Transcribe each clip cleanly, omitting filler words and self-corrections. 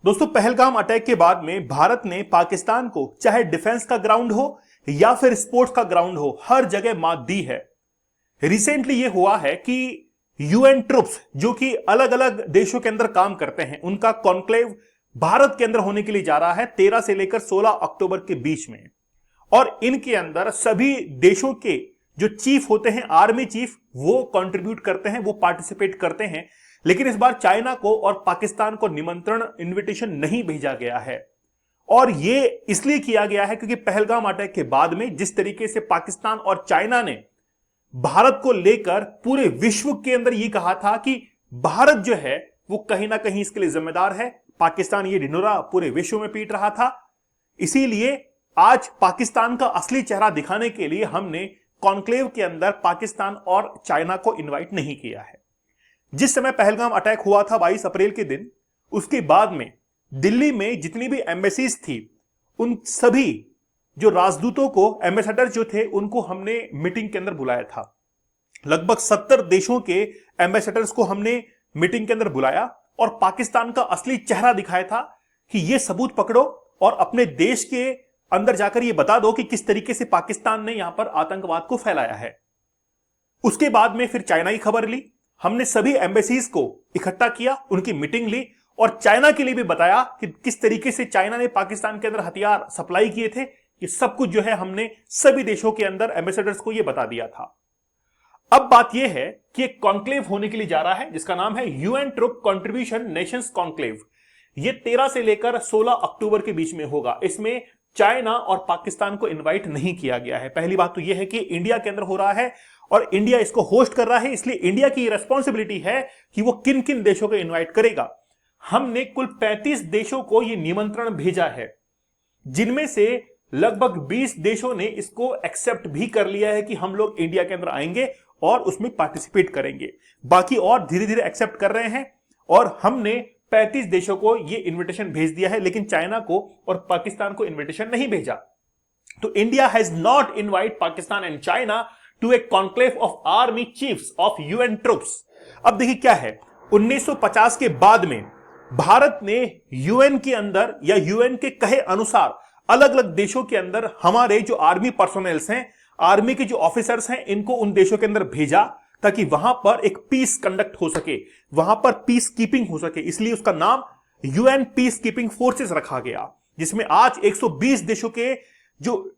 दोस्तों, पहलगाम अटैक के बाद में भारत ने पाकिस्तान को चाहे डिफेंस का ग्राउंड हो या फिर स्पोर्ट्स का ग्राउंड हो, हर जगह मात दी है। रिसेंटली ये हुआ है कि यूएन ट्रुप्स जो कि अलग अलग देशों के अंदर काम करते हैं, उनका कॉन्क्लेव भारत के अंदर होने के लिए जा रहा है 13 से लेकर 16 अक्टूबर के बीच में। और इनके अंदर सभी देशों के जो चीफ होते हैं, आर्मी चीफ, वो कंट्रीब्यूट करते हैं, वो पार्टिसिपेट करते हैं। लेकिन इस बार चाइना को और पाकिस्तान को निमंत्रण, इनविटेशन नहीं भेजा गया है। और ये इसलिए किया गया है क्योंकि पहलगाम अटैक के बाद में जिस तरीके से पाकिस्तान और चाइना ने भारत को लेकर पूरे विश्व के अंदर ये कहा था कि भारत जो है वो कहीं ना कहीं इसके लिए जिम्मेदार है, पाकिस्तान ये ढिंढोरा पूरे विश्व में पीट रहा था। इसीलिए आज पाकिस्तान का असली चेहरा दिखाने के लिए हमने कॉन्क्लेव के अंदर पाकिस्तान और चाइना को इनवाइट नहीं किया है। जिस समय पहलगाम अटैक हुआ था 22 अप्रैल के दिन, उसके बाद में दिल्ली में जितनी भी एम्बेसीज थी, उन सभी जो राजदूतों को, एम्बेसडर जो थे, उनको हमने मीटिंग के अंदर बुलाया था। लगभग 70 देशों के एम्बेसडर्स को हमने मीटिंग के अंदर बुलाया और पाकिस्तान का असली चेहरा दिखाया था कि यह सबूत पकड़ो और अपने देश के अंदर जाकर यह बता दो कि किस तरीके से पाकिस्तान ने यहां पर आतंकवाद को फैलाया है। उसके बाद में फिर चाइना की खबर ली। हमने सभी एम्बेसीज को इकट्ठा किया, उनकी मीटिंग ली और चाइना के लिए भी बताया कि किस तरीके से चाइना ने पाकिस्तान के अंदर हथियार सप्लाई किए थे। ये सब कुछ जो है हमने सभी देशों के अंदर एम्बेसडर्स को यह बता दिया था। अब बात यह है कि एक कॉन्क्लेव होने के लिए जा रहा है जिसका नाम है UN troop contribution nations conclave. ये 13 से लेकर 16 अक्टूबर के बीच में होगा। इसमें चाइना और पाकिस्तान को इनवाइट नहीं किया गया है। पहली बात तो यह है कि इंडिया के अंदर हो रहा है और इंडिया इसको होस्ट कर रहा है, इसलिए इंडिया की रिस्पॉन्सिबिलिटी है कि वो किन किन देशों को इनवाइट करेगा। हमने कुल 35 देशों को यह निमंत्रण भेजा है, जिनमें से लगभग 20 देशों ने इसको एक्सेप्ट भी कर लिया है कि हम लोग इंडिया के अंदर आएंगे और उसमें पार्टिसिपेट करेंगे। बाकी और धीरे धीरे एक्सेप्ट कर रहे हैं और हमने 35 देशों को यह इन्विटेशन भेज दिया है, लेकिन चाइना को और पाकिस्तान को इन्विटेशन नहीं भेजा। तो India has not invite Pakistan and China to a conclave of army chiefs of UN troops. अब देखिए क्या है, 1950 के बाद में भारत ने यूएन के अंदर या यूएन के कहे अनुसार अलग अलग देशों के अंदर हमारे जो आर्मी पर्सोनेल्स हैं, आर्मी के जो ऑफिसर्स हैं, इनको उन देशों के अंदर भेजा ताकि वहां पर एक पीस कंडक्ट हो सके, वहां पर पीस कीपिंग हो सके। इसलिए उसका नाम यूएन पीस कीपिंग फोर्सेस रखा गया, जिसमें आज 120 देशों के जो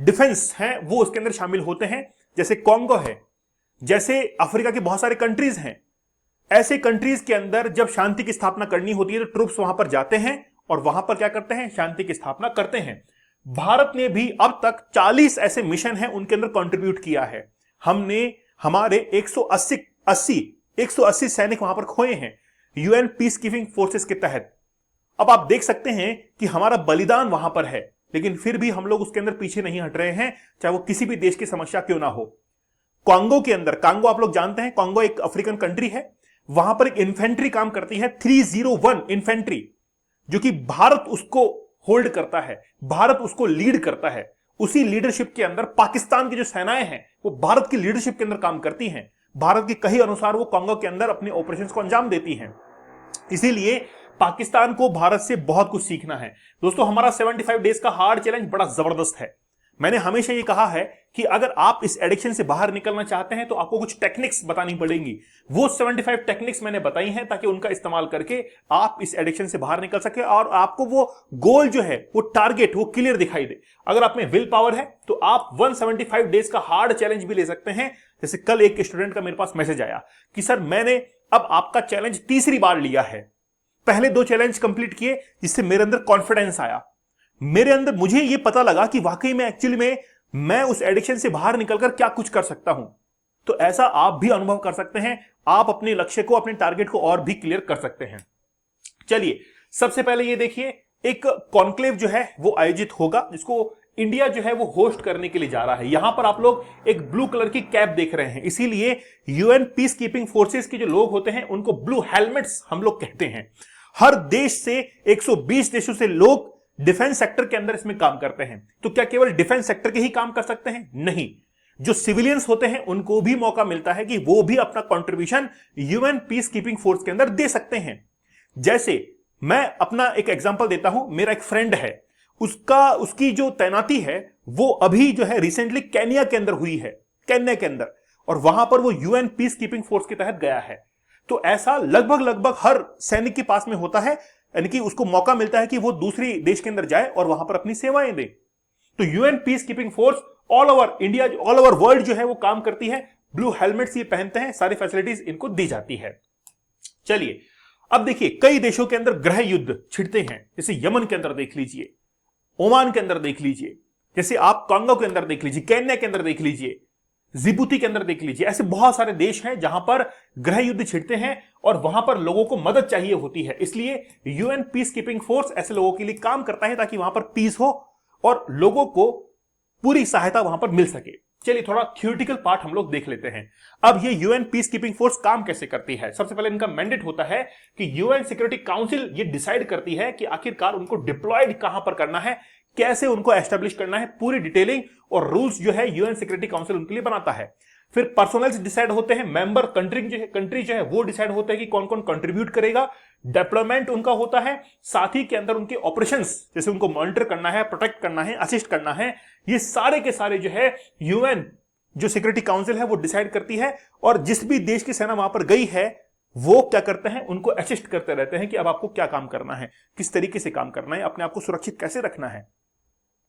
डिफेंस हैं वो उसके अंदर शामिल होते हैं। जैसे कॉन्गो है, जैसे अफ्रीका के बहुत सारे कंट्रीज हैं। ऐसे कंट्रीज के अंदर जब शांति की स्थापना करनी होती है तो ट्रुप्स वहां पर जाते हैं और वहां पर क्या करते हैं, शांति की स्थापना करते हैं। भारत ने भी अब तक 40 ऐसे मिशन हैं उनके अंदर कंट्रीब्यूट किया है। हमने हमारे 180 सैनिक वहां पर खोए हैं यूएन पीस कीपिंग फोर्सेस के तहत। अब आप देख सकते हैं कि हमारा बलिदान वहां पर है, लेकिन फिर भी हम लोग उसके अंदर पीछे नहीं हट रहे हैं, चाहे वो किसी भी देश की समस्या क्यों ना हो। कॉन्गो के अंदर, कॉन्गो आप लोग जानते हैं, कॉन्गो एक अफ्रीकन कंट्री है। वहां पर एक इन्फेंट्री काम करती है, 301 इन्फेंट्री, जो कि भारत उसको होल्ड करता है, भारत उसको लीड करता है। उसी लीडरशिप के अंदर पाकिस्तान की जो सेनाएं हैं वो भारत की लीडरशिप के अंदर काम करती हैं। भारत के कहे अनुसार वो कॉन्गो के अंदर अपने ऑपरेशंस को अंजाम देती हैं। इसीलिए पाकिस्तान को भारत से बहुत कुछ सीखना है। दोस्तों, हमारा 75 डेज का हार्ड चैलेंज बड़ा जबरदस्त है। मैंने हमेशा ये कहा है कि अगर आप इस एडिक्शन से बाहर निकलना चाहते हैं तो आपको कुछ टेक्निक्स बतानी पड़ेंगी। वो 75 टेक्निक्स मैंने बताई हैं ताकि उनका इस्तेमाल करके आप इस एडिक्शन से बाहर निकल सके और आपको वो गोल जो है, वो टारगेट, वो क्लियर दिखाई दे। अगर आप में विल पावर है तो आप 175 डेज का हार्ड चैलेंज भी ले सकते हैं। जैसे कल एक स्टूडेंट का मेरे पास मैसेज आया कि सर, मैंने अब आपका चैलेंज तीसरी बार लिया है। पहले 2 चैलेंज कंप्लीट किए जिससे मेरे अंदर कॉन्फिडेंस आया, मेरे अंदर मुझे यह पता लगा कि वाकई में एक्चुअली में मैं उस एडिक्शन से बाहर निकलकर क्या कुछ कर सकता हूं। तो ऐसा आप भी अनुभव कर सकते हैं। आप अपने लक्ष्य को, अपने टारगेट को और भी क्लियर कर सकते हैं। चलिए, सबसे पहले ये देखिए, एक कॉन्क्लेव जो है वो आयोजित होगा, जिसको इंडिया जो है वो होस्ट करने के लिए जा रहा है। यहां पर आप लोग एक ब्लू कलर की कैप देख रहे हैं, इसीलिए यूएन पीस कीपिंग फोर्सेस के जो लोग होते हैं उनको ब्लू हेलमेट्स हम लोग कहते हैं। हर देश से 120 देशों से लोग डिफेंस सेक्टर के अंदर इसमें काम करते हैं। तो क्या केवल डिफेंस सेक्टर के ही काम कर सकते हैं? नहीं, जो सिविलियंस होते हैं उनको भी मौका मिलता है कि वो भी अपना contribution UN peace keeping force के अंदर दे सकते हैं। जैसे मैं अपना एक एग्जांपल देता हूं। मेरा एक फ्रेंड है, उसकी जो तैनाती है वो अभी जो है रिसेंटली केन्या के अंदर हुई है, केन्या के अंदर, और वहां पर वो यूएन पीस कीपिंग फोर्स के तहत गया है। तो ऐसा लगभग हर सैनिक के पास में होता है, यानी कि उसको मौका मिलता है कि वो दूसरी देश के अंदर जाए और वहां पर अपनी सेवाएं दे। तो UN peace keeping force all over India, all over world जो है वो काम करती है। ब्लू हेलमेट्स ये पहनते हैं, सारी फैसिलिटीज इनको दी जाती है। चलिए अब देखिए, कई देशों के अंदर गृह युद्ध छिड़ते हैं, जैसे यमन के अंदर देख लीजिए, ओमान के अंदर देख लीजिए, जैसे आप कांगो के अंदर देख लीजिए, केन्या के अंदर देख लीजिए, जिबूती के अंदर देख लीजिए। ऐसे बहुत सारे देश हैं जहां पर गृह युद्ध छिड़ते हैं और वहां पर लोगों को मदद चाहिए होती है। इसलिए यूएन पीस कीपिंग फोर्स ऐसे लोगों के लिए काम करता है ताकि वहां पर पीस हो और लोगों को पूरी सहायता वहां पर मिल सके। चलिए थोड़ा थ्योरेटिकल पार्ट हम लोग देख लेते हैं। अब ये यूएन पीस कीपिंग फोर्स काम कैसे करती है। सबसे पहले इनका मैंडेट होता है कि यूएन सिक्योरिटी काउंसिल ये डिसाइड करती है कि आखिरकार उनको डिप्लॉयड कहां पर करना है, कैसे उनको एस्टेब्लिश करना है, पूरी डिटेलिंग और रूल्स जो है यूएन सिक्योरिटी काउंसिल उनके लिए बनाता है। फिर पर्सनल्स डिसाइड होते हैं, मेंबर कंट्री जो है वो डिसाइड होते हैं कि कौन कौन कंट्रीब्यूट करेगा, डिप्लॉयमेंट उनका होता है, साथ ही के अंदर उनके ऑपरेशंस, जैसे उनको मॉनिटर करना है, प्रोटेक्ट करना है, असिस्ट करना है, ये सारे के सारे जो है यूएन जो सिक्योरिटी काउंसिल है वो डिसाइड करती है। और जिस भी देश की सेना वहां पर गई है वो क्या करते हैं, उनको असिस्ट करते रहते हैं कि अब आपको क्या काम करना है, किस तरीके से काम करना है, अपने आप को सुरक्षित कैसे रखना है।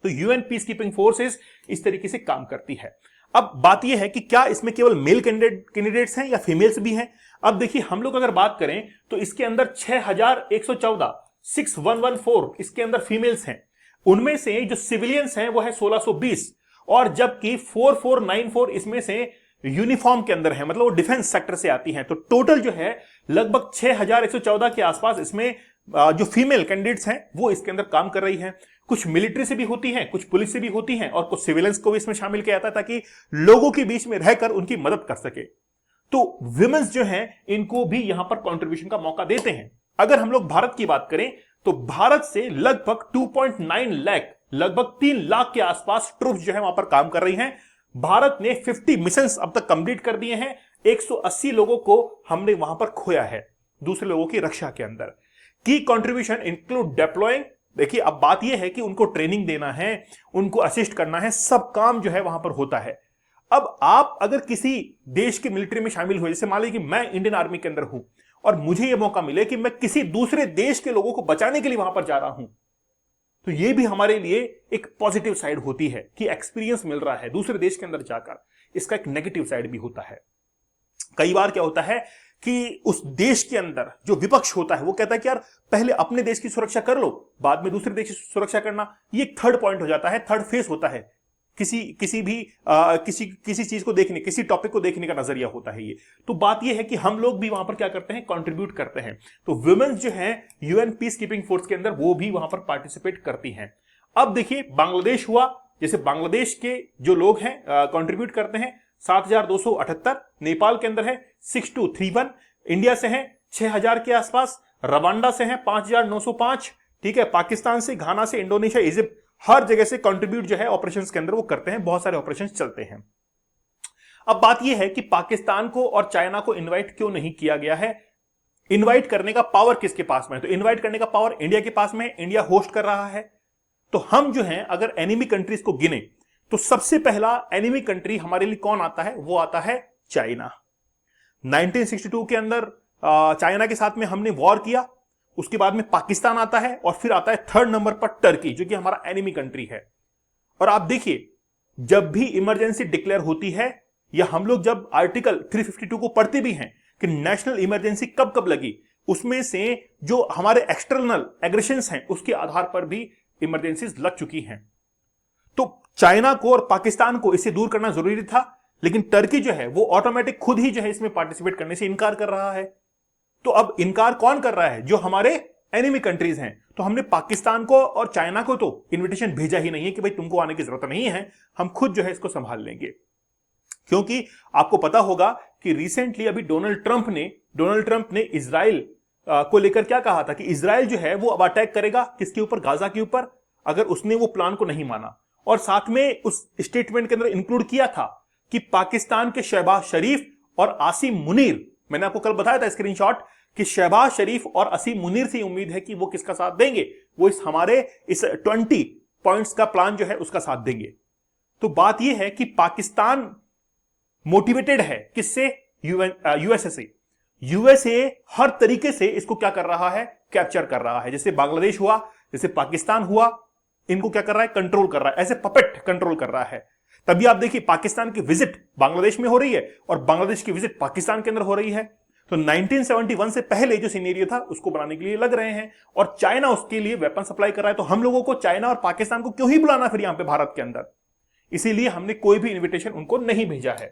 तो यूएन पीस कीपिंग फोर्सेस इस तरीके से काम करती है। अब बात यह है कि क्या इसमें केवल मेल कैंडिडेट्स हैं या फीमेल्स भी हैं। अब देखिए, हम लोग अगर बात करें तो इसके अंदर 6114 इसके अंदर फीमेल्स हैं। उनमें से जो सिविलियंस हैं वो है 1620, और जबकि 4494 इसमें से यूनिफॉर्म के अंदर है, मतलब वो डिफेंस सेक्टर से आती हैं। तो टोटल जो है लगभग 6114 के आसपास इसमें जो फीमेल कैंडिडेट्स हैं वो इसके अंदर काम कर रही हैं। कुछ मिलिट्री से भी होती हैं, कुछ पुलिस से भी होती हैं, और कुछ सिविलियंस को भी इसमें शामिल किया जाता है ताकि लोगों के बीच में रहकर उनकी मदद कर सके। तो विमेंस जो हैं इनको भी यहां पर कंट्रीब्यूशन का मौका देते हैं। अगर हम लोग भारत की बात करें तो भारत से लगभग 2.9 लाख, लगभग 3 लाख के आसपास ट्रूप्स जो है वहां पर काम कर रही हैं। भारत ने 50 मिशंस अब तक कंप्लीट कर दिए हैं। 180 लोगों को हमने वहां पर खोया है दूसरे लोगों की रक्षा के अंदर। की कंट्रीब्यूशन इंक्लूड डिप्लॉइंग, देखिए अब बात यह है कि उनको ट्रेनिंग देना है, उनको असिस्ट करना है, सब काम जो है वहां पर होता है। अब आप अगर किसी देश की मिलिट्री में शामिल हुए, जैसे मान लीजिए कि मैं इंडियन आर्मी के अंदर हूं और मुझे यह मौका मिले कि मैं किसी दूसरे देश के लोगों को बचाने के लिए वहां पर जा रहा हूं, तो यह भी हमारे लिए एक पॉजिटिव साइड होती है कि एक्सपीरियंस मिल रहा है दूसरे देश के अंदर जाकर। इसका एक नेगेटिव साइड भी होता है। कई बार क्या होता है कि उस देश के अंदर जो विपक्ष होता है वो कहता है कि यार पहले अपने देश की सुरक्षा कर लो, बाद में दूसरे देश की सुरक्षा करना। ये एक थर्ड पॉइंट हो जाता है, थर्ड फेस होता है। किसी चीज को देखने, किसी टॉपिक को देखने का नजरिया होता है ये। तो बात ये है कि हम लोग भी वहां पर क्या करते हैं, कंट्रीब्यूट करते हैं। तो वुमेन्स जो है यूएन पीस कीपिंग फोर्स के अंदर वो भी वहां पर पार्टिसिपेट करती हैं। अब देखिए बांग्लादेश हुआ, जैसे बांग्लादेश के जो लोग हैं कंट्रीब्यूट करते हैं 7278, नेपाल के अंदर है 6231, इंडिया से है 6000 के आसपास, रवांडा से है 5905, ठीक है, पाकिस्तान से, घाना से, इंडोनेशिया, इजिप्ट, हर जगह से कंट्रीब्यूट जो है ऑपरेशंस के अंदर वो करते हैं। बहुत सारे ऑपरेशंस चलते हैं। अब बात यह है कि पाकिस्तान को और चाइना को इनवाइट क्यों नहीं किया गया है। इनवाइट करने का पावर किसके पास में है, तो इनवाइट करने का पावर इंडिया के पास में है, इंडिया होस्ट कर रहा है। तो हम जो है अगर एनिमी कंट्रीज को गिने तो सबसे पहला एनिमी कंट्री हमारे लिए कौन आता है, वो आता है चाइना। 1962 के अंदर चाइना के साथ में हमने वॉर किया, उसके बाद में पाकिस्तान आता है और फिर आता है थर्ड नंबर पर टर्की, जो कि हमारा एनिमी कंट्री है। और आप देखिए जब भी इमरजेंसी डिक्लेयर होती है या हम लोग जब आर्टिकल 352 को पढ़ते भी हैं कि नेशनल इमरजेंसी कब कब लगी, उसमें से जो हमारे एक्सटर्नल एग्रेशंस हैं उसके आधार पर भी इमरजेंसीज लग चुकी हैं। तो चाइना को और पाकिस्तान को इससे दूर करना जरूरी था, लेकिन टर्की जो है वो ऑटोमेटिक खुद ही जो है इसमें पार्टिसिपेट करने से इनकार कर रहा है। तो अब इनकार कौन कर रहा है, जो हमारे एनिमी कंट्रीज हैं। तो हमने पाकिस्तान को और चाइना को तो इनविटेशन भेजा ही नहीं है कि भाई तुमको आने की जरूरत नहीं है, हम खुद जो है इसको संभाल लेंगे। क्योंकि आपको पता होगा कि रिसेंटली अभी डोनाल्ड ट्रंप ने इजराइल को लेकर क्या कहा था कि इजराइल जो है वो अब अटैक करेगा किसके ऊपर, गाजा के ऊपर, अगर उसने वो प्लान को नहीं माना। और साथ में उस स्टेटमेंट के अंदर इंक्लूड किया था कि पाकिस्तान के शहबाज शरीफ और आसिम मुनीर, मैंने आपको कल बताया था स्क्रीनशॉट, कि शहबाज शरीफ और असीम मुनीर से उम्मीद है कि वो किसका साथ देंगे, वो इस 20 पॉइंट्स का प्लान जो है उसका साथ देंगे। तो बात यह है कि पाकिस्तान मोटिवेटेड है किससे, यूएसए से। यूएसए हर तरीके से इसको क्या कर रहा है, कैप्चर कर रहा है। जैसे बांग्लादेश हुआ, जैसे पाकिस्तान हुआ, इनको क्या कर रहा है, कंट्रोल कर रहा है, ऐसे पपेट कंट्रोल कर रहा है। तभी आप देखिए पाकिस्तान की विजिट बांग्लादेश में हो रही है और बांग्लादेश की विजिट पाकिस्तान के अंदर हो रही है। तो 1971 से पहले जो सिनेरियो था उसको बनाने के लिए लग रहे हैं और चाइना उसके लिए वेपन सप्लाई कर रहा है। तो हम लोगों को चाइना और पाकिस्तान को क्यों ही बुलाना फिर यहां पे भारत के अंदर, इसीलिए हमने कोई भी इन्विटेशन उनको नहीं भेजा है।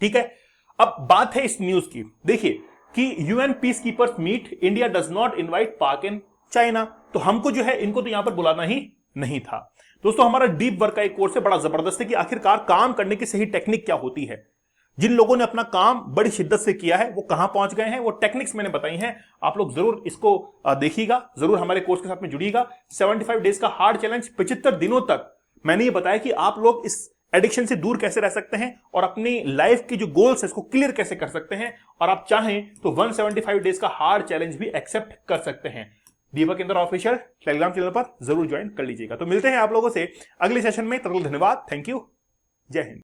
ठीक है, अब बात है इस न्यूज की। देखिए कि UN peacekeepers meet, India does not invite Pak and China. तो हमको जो है इनको तो यहां पर बुलाना ही नहीं था। दोस्तों हमारा डीप वर्क का एक कोर्स है, बड़ा जबरदस्त है कि आखिरकार काम करने की सही टेक्निक क्या होती है। जिन लोगों ने अपना काम बड़ी शिद्दत से किया है वो कहां पहुंच गए हैं, वो टेक्निक्स मैंने बताई हैं। आप लोग जरूर इसको देखिएगा, जरूर हमारे कोर्स के साथ में जुड़िएगा। 75 डेज का हार्ड चैलेंज, 75 दिनों तक मैंने ये बताया कि आप लोग इस एडिक्शन से दूर कैसे रह सकते हैं और अपनी लाइफ की जो गोल्स है इसको क्लियर कैसे कर सकते हैं। और आप चाहें तो 175 डेज का हार्ड चैलेंज भी एक्सेप्ट कर सकते हैं। दीपक इंद्र ऑफिशियल टेलीग्राम चैनल पर जरूर ज्वाइन कर लीजिएगा। तो मिलते हैं आप लोगों से अगले सेशन में। तब तक धन्यवाद, थैंक यू, जय हिंद।